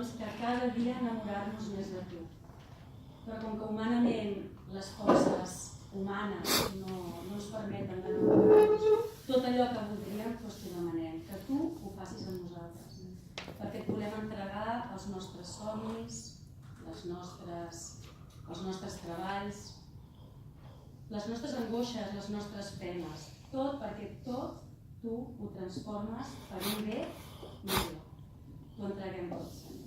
Doncs, que cada dia enamorar-nos més de tu. Però com que humanament les forces humanes no ens permeten enamorar-nos, tot allò que voldríem t'ho demanem, que tu ho facis amb nosaltres. Perquè et volem entregar els nostres somnis, els nostres treballs, les nostres angoixes, les nostres penes, tot perquè tot tu ho transformes per un bé millor. T'ho entreguem tot, Senyor.